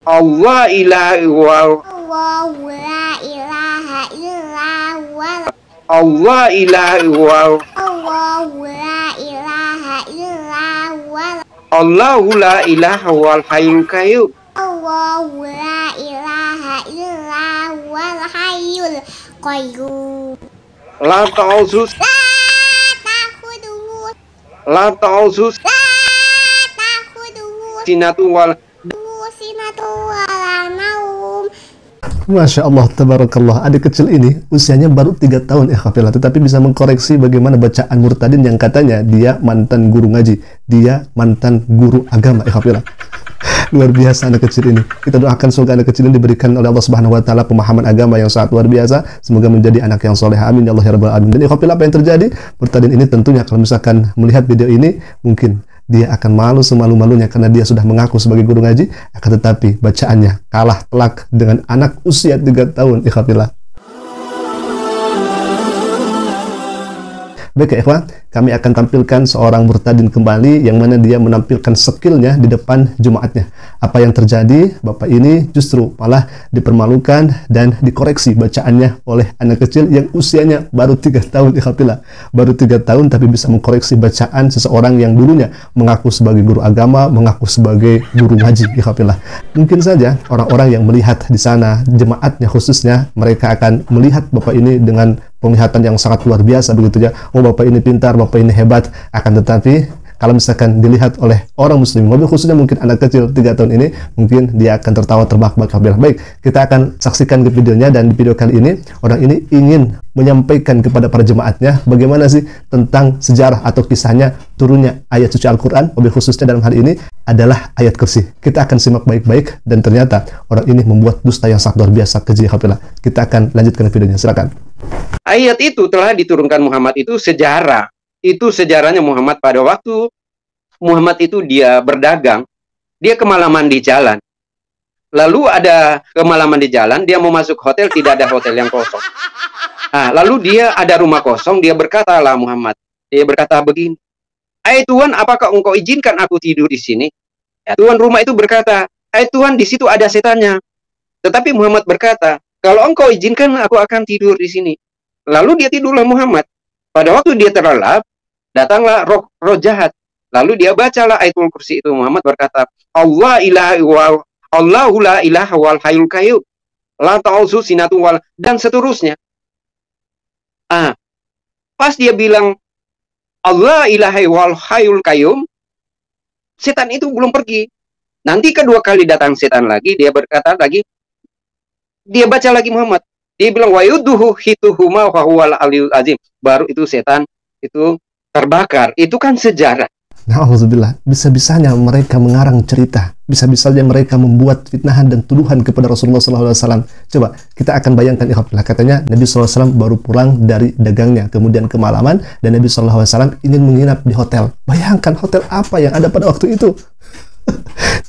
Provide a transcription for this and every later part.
Allah ilaha illallah. Allahu la ilaha illa huwal. Allah ilaha illallah. Allahu la ilaha illa huwal. Allahu la ilaha wal hayyul qayyum. Allahu la ilaha illa huwal hayyul qayyum. La ta'uzus La ta'khudhuhu la ta'uzus sinatu wal sinatun wala naum. Masya Allah, tabarakallah. Adik kecil ini usianya baru 3 tahun ikhwafillah, tetapi bisa mengkoreksi bagaimana bacaan murtadin yang katanya dia mantan guru ngaji, dia mantan guru agama ikhwafillah. Luar biasa anak kecil ini. Kita doakan semoga anak kecil ini diberikan oleh Allah Subhanahu wa taala pemahaman agama yang sangat luar biasa. Semoga menjadi anak yang soleh. Amin ya Allah ya rabbal alamin. Dan ikhwafillah, apa yang terjadi? Murtadin ini tentunya kalau misalkan melihat video ini, mungkin dia akan malu semalu-malunya karena dia sudah mengaku sebagai guru ngaji, akan tetapi bacaannya kalah telak dengan anak usia 3 tahun ikhwafillah. Baik ya ikhwan, kami akan tampilkan seorang murtadin kembali yang mana dia menampilkan skillnya di depan jemaatnya. Apa yang terjadi? Bapak ini justru malah dipermalukan dan dikoreksi bacaannya oleh anak kecil yang usianya baru 3 tahun ikhwafillah. Baru 3 tahun tapi bisa mengkoreksi bacaan seseorang yang dulunya mengaku sebagai guru agama, mengaku sebagai guru ngaji ikhwafillah. Mungkin saja orang-orang yang melihat di sana, jemaatnya khususnya, mereka akan melihat Bapak ini dengan penglihatan yang sangat luar biasa begitu ya. Oh, Bapak ini pintar, Bapak ini hebat. Akan tetapi kalau misalkan dilihat oleh orang muslim, mobil khususnya mungkin anak kecil 3 tahun ini, mungkin dia akan tertawa terbahak-bahak. Baik, kita akan saksikan ke videonya. Dan di video kali ini orang ini ingin menyampaikan kepada para jemaatnya bagaimana sih tentang sejarah atau kisahnya turunnya ayat suci Al-Quran, mobil khususnya dalam hal ini adalah ayat kursi. Kita akan simak baik-baik, dan ternyata orang ini membuat dusta yang sangat luar biasa keji ikhwafillah. Kita akan lanjutkan videonya, silakan. Ayat itu telah diturunkan Muhammad itu sejarah. Itu sejarahnya Muhammad pada waktu Muhammad itu dia berdagang, dia kemalaman di jalan. Lalu ada kemalaman di jalan, dia mau masuk hotel, tidak ada hotel yang kosong. Nah, lalu dia ada rumah kosong, dia berkata lah Muhammad, dia berkata begini, "Hai Tuhan, apakah engkau izinkan aku tidur di sini?" Ya, Tuhan rumah itu berkata, "Hai Tuhan, di situ ada setannya." Tetapi Muhammad berkata, "Kalau engkau izinkan, aku akan tidur di sini." Lalu dia tidurlah Muhammad. Pada waktu dia terlelap, datanglah roh jahat. Lalu dia bacalah ayatul kursi itu. Muhammad berkata, Allah ilaha illallah, Allahu la ilaha wal hayyul qayyum, la ta'uzu sinatu wal, dan seterusnya. Pas dia bilang Allah ilaha wal hayyul qayyum, setan itu belum pergi. Nanti kedua kali datang setan lagi, dia berkata lagi, dia baca lagi Muhammad. Dia bilang wa yuduhu hituhuma wa huwal aliyul azim. Baru itu setan itu terbakar. Itu kan sejarah. Na'udzubillah, bisa-bisanya mereka mengarang cerita, bisa-bisanya mereka membuat fitnahan dan tuduhan kepada Rasulullah SAW. Coba kita akan bayangkan ikhwafillah, katanya Nabi SAW baru pulang dari dagangnya, kemudian kemalaman, dan Nabi SAW ingin menginap di hotel. Bayangkan hotel apa yang ada pada waktu itu.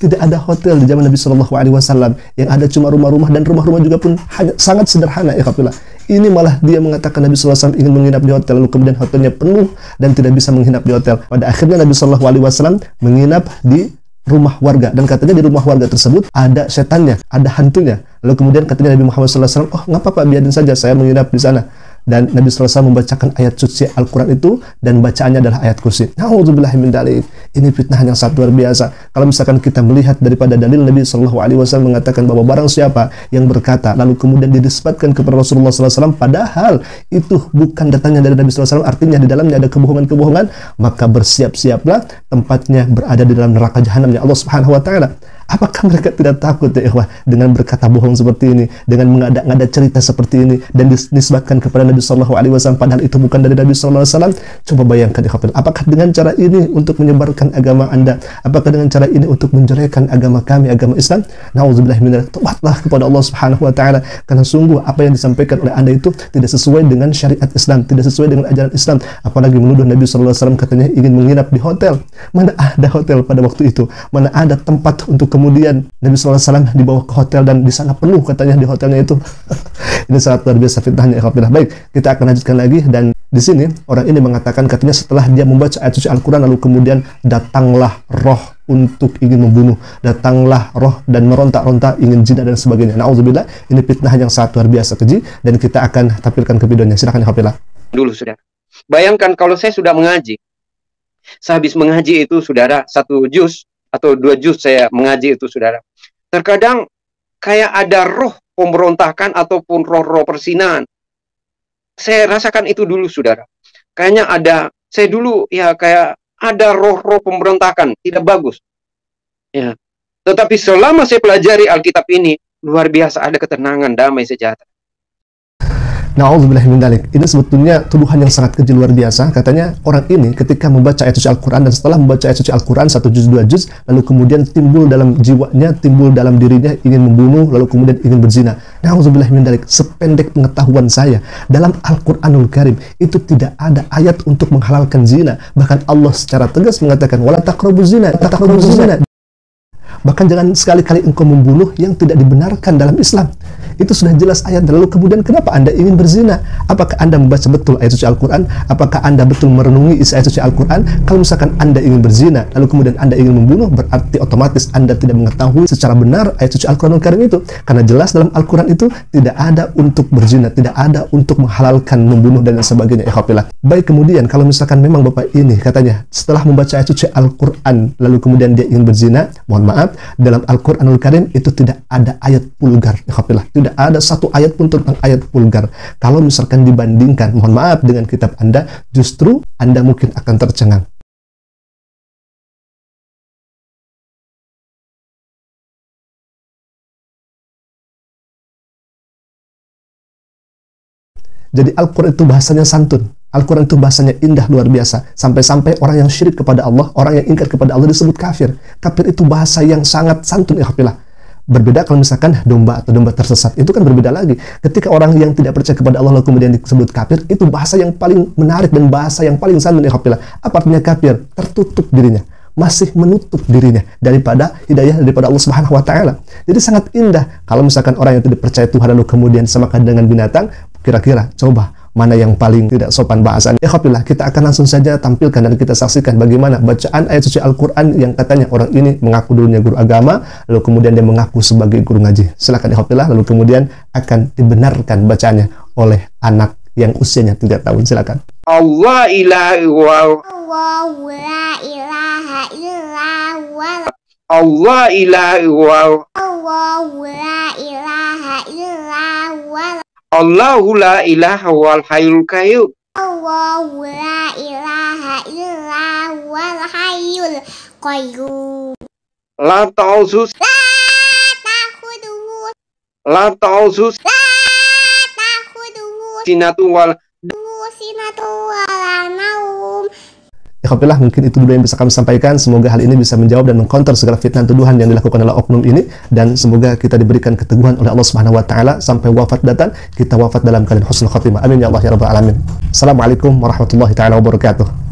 Tidak ada hotel di zaman Nabi SAW. Yang ada cuma rumah-rumah, dan rumah-rumah juga pun hanya sangat sederhana ikhwafillah. Ini malah dia mengatakan Nabi SAW ingin menginap di hotel, lalu kemudian hotelnya penuh dan tidak bisa menginap di hotel. Pada akhirnya Nabi SAW menginap di rumah warga, dan katanya di rumah warga tersebut ada setannya, ada hantunya. Lalu kemudian katanya Nabi Muhammad SAW, oh nggak apa-apa, biarin saja saya menginap di sana. Dan Nabi SAW membacakan ayat suci Al-Quran itu, dan bacaannya adalah ayat kursi. Na'udzubillahi min dzalik. Ini fitnah yang sangat luar biasa. Kalau misalkan kita melihat daripada dalil, Nabi SAW mengatakan bahwa barang siapa yang berkata lalu kemudian dinisbatkan kepada Rasulullah SAW, padahal itu bukan datangnya dari Nabi SAW, artinya di dalamnya ada kebohongan-kebohongan, maka bersiap-siaplah tempatnya berada di dalam neraka jahanamnya Allah Subhanahu wa Ta'ala. Apakah mereka tidak takut ya ikhwah dengan berkata bohong seperti ini, dengan mengada-ngada cerita seperti ini dan dinisbatkan kepada Nabi SAW, padahal itu bukan dari Nabi SAW? Coba bayangkan ikhwah, apakah dengan cara ini untuk menyebarkan agama Anda? Apakah dengan cara ini untuk menjelekkan agama kami, agama Islam? Na'udzubillah min dzalik. Tobatlah kepada Allah Subhanahu wa Ta'ala, karena sungguh apa yang disampaikan oleh Anda itu tidak sesuai dengan syariat Islam, tidak sesuai dengan ajaran Islam. Apalagi menuduh Nabi SAW katanya ingin menginap di hotel. Mana ada hotel pada waktu itu? Mana ada tempat untuk kemudian Nabi SAW dibawa ke hotel dan di sana penuh katanya di hotelnya itu. Ini sangat luar biasa fitnahnya ikhwafillah. Baik, kita akan lanjutkan lagi. Dan di sini orang ini mengatakan katanya setelah dia membaca ayat suci Al-Quran lalu kemudian datanglah roh untuk ingin membunuh, datanglah roh dan meronta-ronta ingin zina dan sebagainya. Nauzubillah, ini fitnah yang sangat luar biasa keji, dan kita akan tampilkan ke videonya. Silakan Ikhwafillah. Dulu saudara, bayangkan kalau saya sudah mengaji, sehabis mengaji itu saudara, 1 juz atau 2 juz saya mengaji itu saudara, terkadang kayak ada roh pemberontakan ataupun roh-roh persinahan. Saya rasakan itu dulu saudara, kayaknya ada, saya dulu ya kayak ada roh-roh pemberontakan, tidak bagus ya. Tetapi selama saya pelajari Alkitab ini, luar biasa, ada ketenangan, damai, sejahtera. Na'udzubillah min dzalik. Ini sebetulnya tuduhan yang sangat keji luar biasa. Katanya orang ini ketika membaca ayat suci Al-Quran, dan setelah membaca ayat suci Al-Quran 1 juz 2 juz, lalu kemudian timbul dalam jiwanya, timbul dalam dirinya ingin membunuh, lalu kemudian ingin berzina. Na'udzubillah min dzalik. Sependek pengetahuan saya, dalam Al-Quranul Karim itu tidak ada ayat untuk menghalalkan zina. Bahkan Allah secara tegas mengatakan wala taqrabuz zina, taqrabuz zina. Bahkan jangan sekali-kali engkau membunuh yang tidak dibenarkan dalam Islam. Itu sudah jelas ayat. Lalu kemudian kenapa Anda ingin berzina? Apakah Anda membaca betul ayat suci Al-Quran? Apakah Anda betul merenungi isi ayat suci Al-Quran? Kalau misalkan Anda ingin berzina, lalu kemudian Anda ingin membunuh, berarti otomatis Anda tidak mengetahui secara benar ayat suci Al-Quranul Karim itu. Karena jelas dalam Al-Quran itu tidak ada untuk berzina, tidak ada untuk menghalalkan membunuh dan sebagainya. Ikhwafillah. Baik, kemudian kalau misalkan memang Bapak ini katanya setelah membaca ayat suci Al-Quran, lalu kemudian dia ingin berzina, mohon maaf, dalam Al-Quranul Karim itu tidak ada ayat vulgar. Ikhwafillah. Tidak ada satu ayat pun tentang ayat vulgar. Kalau misalkan dibandingkan, mohon maaf, dengan kitab Anda, justru Anda mungkin akan tercengang. Jadi Al-Quran itu bahasanya santun. Al-Quran itu bahasanya indah luar biasa. Sampai-sampai orang yang syirik kepada Allah, orang yang ingkar kepada Allah disebut kafir. Kafir itu bahasa yang sangat santun, ikhwafillah. Berbeda kalau misalkan domba atau domba tersesat, itu kan berbeda lagi. Ketika orang yang tidak percaya kepada Allah lalu kemudian disebut kafir, itu bahasa yang paling menarik dan bahasa yang paling santun, ikhwafillah. Apa artinya kafir? Tertutup dirinya, masih menutup dirinya daripada hidayah daripada Allah Subhanahu wa taala. Jadi sangat indah kalau misalkan orang yang tidak percaya Tuhan lalu kemudian samakan dengan binatang. Kira-kira coba mana yang paling tidak sopan bahasanya? Ikhwafillah, kita akan langsung saja tampilkan dan kita saksikan bagaimana bacaan ayat suci Al-Quran yang katanya orang ini mengaku dulunya guru agama, lalu kemudian dia mengaku sebagai guru ngaji. Silakan ikhwafillah, lalu kemudian akan dibenarkan bacaannya oleh anak yang usianya 3 tahun. Silakan. Allah ilaha illallah. Allahu la ilaha illallah. Allah ilaha illallah. Allahu la ilaha illallah. Allahu la ilaha wal hayyul qayyum. Allahu la ilaha illallah wal hayyul qayyum. La ta'uzus La ta'khuduhu sinatu wal sinatu wala naum. Ikhwafillah, mungkin itu dulu yang bisa kami sampaikan. Semoga hal ini bisa menjawab dan mengkonter segala fitnah tuduhan yang dilakukan oleh oknum ini, dan semoga kita diberikan keteguhan oleh Allah Subhanahu wa taala sampai wafat datang, kita wafat dalam keadaan husnul khatimah. Amin ya Allah ya rabbal alamin. Assalamualaikum warahmatullahi taala wabarakatuh.